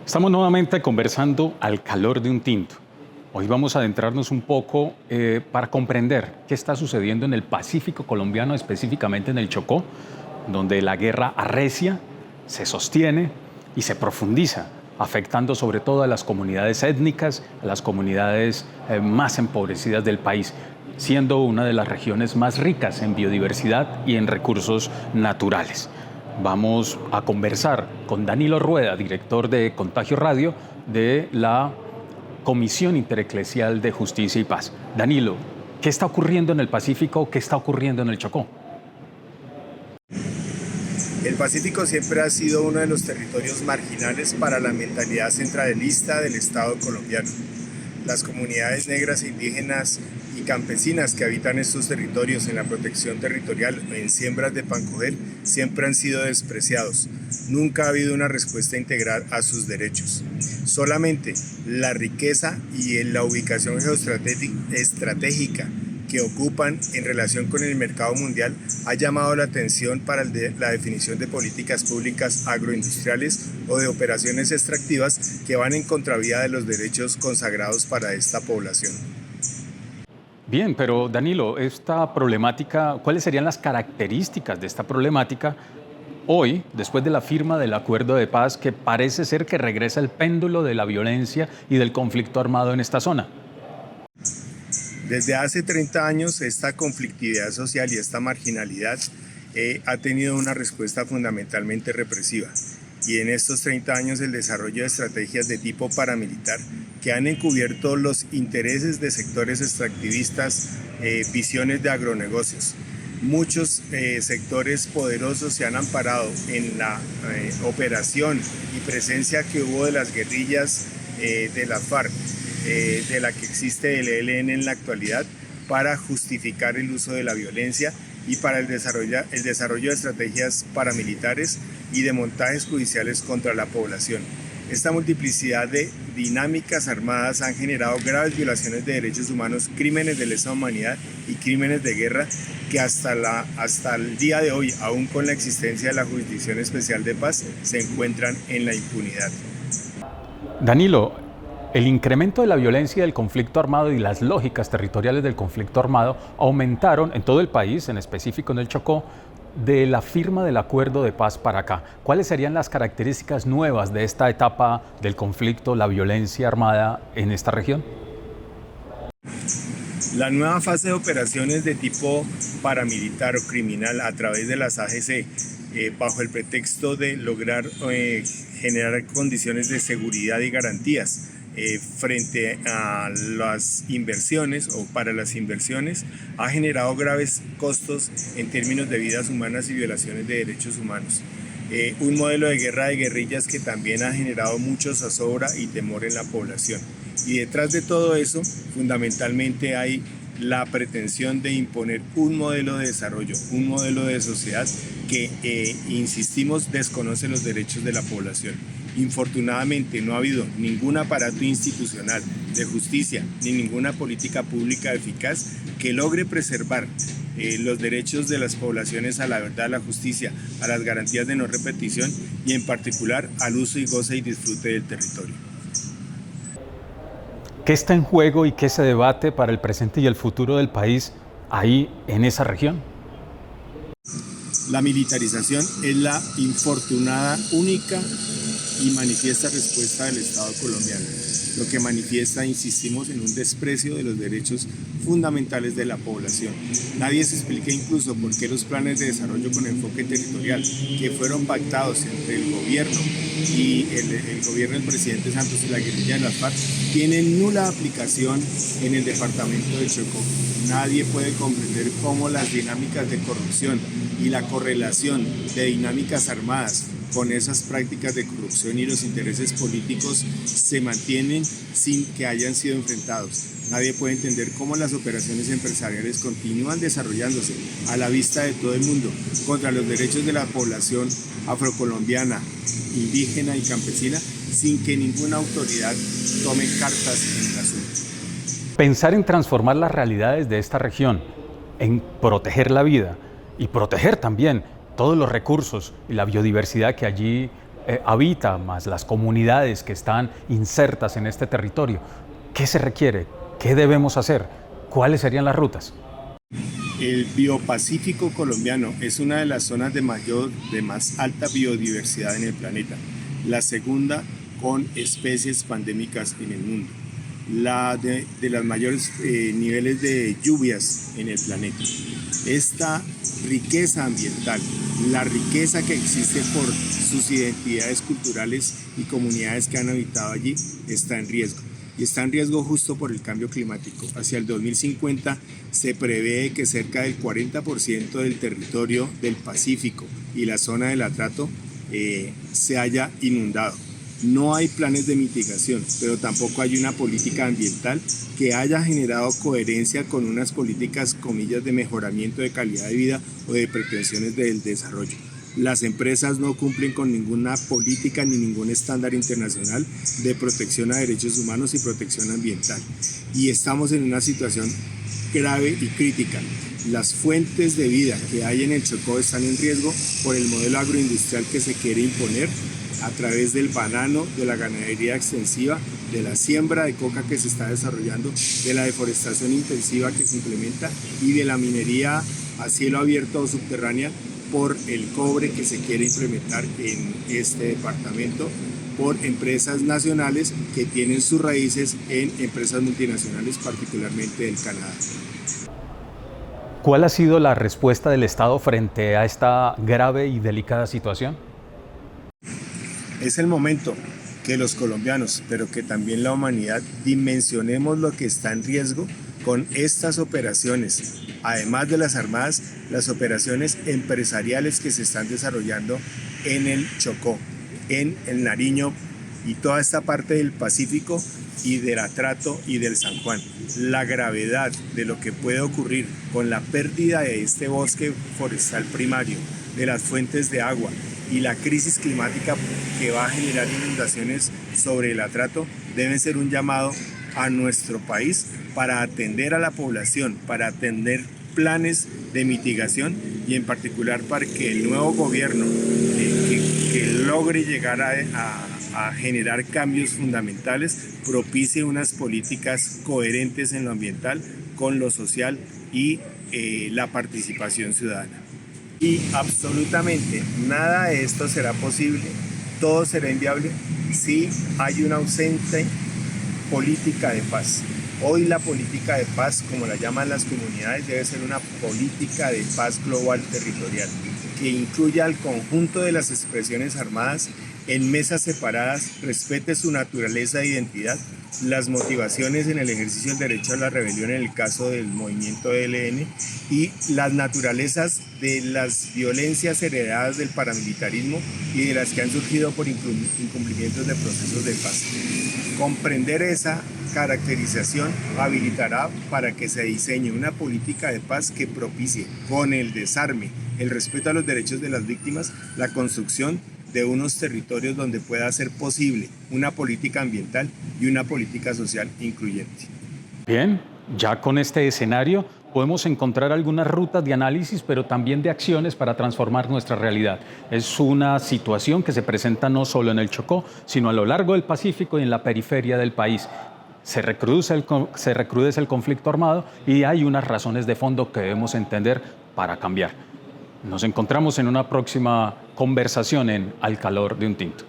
Estamos nuevamente conversando al calor de un tinto. Hoy vamos a adentrarnos un poco para comprender qué está sucediendo en el Pacífico colombiano, específicamente en el Chocó, donde la guerra arrecia, se sostiene y se profundiza, afectando sobre todo a las comunidades étnicas, a las comunidades más empobrecidas del país, siendo una de las regiones más ricas en biodiversidad y en recursos naturales. Vamos a conversar con Danilo Rueda, director de Contagio Radio, de la Comisión Intereclesial de Justicia y Paz. Danilo, ¿qué está ocurriendo en el Pacífico? ¿Qué está ocurriendo en el Chocó? El Pacífico siempre ha sido uno de los territorios marginales para la mentalidad centralista del Estado colombiano. Las comunidades negras e indígenas y campesinas que habitan estos territorios en la protección territorial o en siembras de pancoger siempre han sido despreciados. Nunca ha habido una respuesta integral a sus derechos. Solamente la riqueza y la ubicación geoestratégica que ocupan en relación con el mercado mundial ha llamado la atención para la definición de políticas públicas agroindustriales o de operaciones extractivas que van en contravía de los derechos consagrados para esta población. Bien, pero Danilo, esta problemática, ¿cuáles serían las características de esta problemática hoy, después de la firma del acuerdo de paz, que parece ser que regresa el péndulo de la violencia y del conflicto armado en esta zona? Desde hace 30 años esta conflictividad social y esta marginalidad ha tenido una respuesta fundamentalmente represiva. Y en estos 30 años el desarrollo de estrategias de tipo paramilitar que han encubierto los intereses de sectores extractivistas, visiones de agronegocios. Muchos sectores poderosos se han amparado en la operación y presencia que hubo de las guerrillas de la FARC, de la que existe el ELN en la actualidad, para justificar el uso de la violencia y para el desarrollo de estrategias paramilitares y de montajes judiciales contra la población. Esta multiplicidad de dinámicas armadas han generado graves violaciones de derechos humanos, crímenes de lesa humanidad y crímenes de guerra que hasta el día de hoy, aún con la existencia de la Jurisdicción Especial de Paz, se encuentran en la impunidad. Danilo, el incremento de la violencia del conflicto armado y las lógicas territoriales del conflicto armado aumentaron en todo el país, en específico en el Chocó, de la firma del acuerdo de paz para acá. ¿Cuáles serían las características nuevas de esta etapa del conflicto, la violencia armada en esta región? La nueva fase de operaciones de tipo paramilitar o criminal a través de las AGC, bajo el pretexto de lograr generar condiciones de seguridad y garantías frente a las inversiones o para las inversiones, ha generado graves costos en términos de vidas humanas y violaciones de derechos humanos. Un modelo de guerra de guerrillas que también ha generado mucho zozobra y temor en la población. Y detrás de todo eso, fundamentalmente hay la pretensión de imponer un modelo de desarrollo, un modelo de sociedad que, insistimos, desconoce los derechos de la población. Infortunadamente no ha habido ningún aparato institucional de justicia ni ninguna política pública eficaz que logre preservar los derechos de las poblaciones a la verdad, a la justicia, a las garantías de no repetición y en particular al uso y goce y disfrute del territorio. ¿Qué está en juego y qué se debate para el presente y el futuro del país ahí en esa región? La militarización es la infortunada, única y manifiesta respuesta del Estado colombiano, lo que manifiesta, insistimos, en un desprecio de los derechos fundamentales de la población. Nadie se explica incluso por qué los planes de desarrollo con enfoque territorial que fueron pactados entre el gobierno y el gobierno del presidente Santos y la guerrilla de las FARC tienen nula aplicación en el departamento de Chocó. Nadie puede comprender cómo las dinámicas de corrupción y la correlación de dinámicas armadas con esas prácticas de corrupción y los intereses políticos se mantienen sin que hayan sido enfrentados. Nadie puede entender cómo las operaciones empresariales continúan desarrollándose a la vista de todo el mundo contra los derechos de la población afrocolombiana, indígena y campesina, sin que ninguna autoridad tome cartas en el asunto. Pensar en transformar las realidades de esta región, en proteger la vida y proteger también todos los recursos y la biodiversidad que allí habita, más las comunidades que están insertas en este territorio. ¿Qué se requiere? ¿Qué debemos hacer? ¿Cuáles serían las rutas? El Biopacífico colombiano es una de las zonas de más alta biodiversidad en el planeta, la segunda con especies pandémicas en el mundo, la de los mayores niveles de lluvias en el planeta. Esta riqueza ambiental, la riqueza que existe por sus identidades culturales y comunidades que han habitado allí, está en riesgo. Y está en riesgo justo por el cambio climático. Hacia el 2050 se prevé que cerca del 40% del territorio del Pacífico y la zona del Atrato se haya inundado. No hay planes de mitigación, pero tampoco hay una política ambiental que haya generado coherencia con unas políticas, comillas, de mejoramiento de calidad de vida o de pretensiones del desarrollo. Las empresas no cumplen con ninguna política ni ningún estándar internacional de protección a derechos humanos y protección ambiental. Y estamos en una situación grave y crítica. Las fuentes de vida que hay en el Chocó están en riesgo por el modelo agroindustrial que se quiere imponer a través del banano, de la ganadería extensiva, de la siembra de coca que se está desarrollando, de la deforestación intensiva que se implementa y de la minería a cielo abierto o subterránea por el cobre que se quiere implementar en este departamento por empresas nacionales que tienen sus raíces en empresas multinacionales, particularmente del Canadá. ¿Cuál ha sido la respuesta del Estado frente a esta grave y delicada situación? Es el momento que los colombianos, pero que también la humanidad, dimensionemos lo que está en riesgo con estas operaciones, además de las armadas, las operaciones empresariales que se están desarrollando en el Chocó, en el Nariño y toda esta parte del Pacífico y del Atrato y del San Juan. La gravedad de lo que puede ocurrir con la pérdida de este bosque forestal primario, de las fuentes de agua y la crisis climática que va a generar inundaciones sobre el Atrato deben ser un llamado a nuestro país para atender a la población, para atender planes de mitigación y en particular para que el nuevo gobierno que logre llegar a generar cambios fundamentales propicie unas políticas coherentes en lo ambiental con lo social y la participación ciudadana. Y absolutamente nada de esto será posible, todo será inviable si hay una ausente política de paz. Hoy la política de paz, como la llaman las comunidades, debe ser una política de paz global territorial que incluya al conjunto de las expresiones armadas en mesas separadas, respete su naturaleza e identidad, las motivaciones en el ejercicio del derecho a la rebelión en el caso del movimiento ELN y las naturalezas de las violencias heredadas del paramilitarismo y de las que han surgido por incumplimientos de procesos de paz. Comprender esa caracterización habilitará para que se diseñe una política de paz que propicie, con el desarme, el respeto a los derechos de las víctimas, la construcción de unos territorios donde pueda ser posible una política ambiental y una política social incluyente. Bien, ya con este escenario podemos encontrar algunas rutas de análisis, pero también de acciones para transformar nuestra realidad. Es una situación que se presenta no solo en el Chocó, sino a lo largo del Pacífico y en la periferia del país. Se recrudece el conflicto armado y hay unas razones de fondo que debemos entender para cambiar. Nos encontramos en una próxima conversación en Al Calor de un Tinto.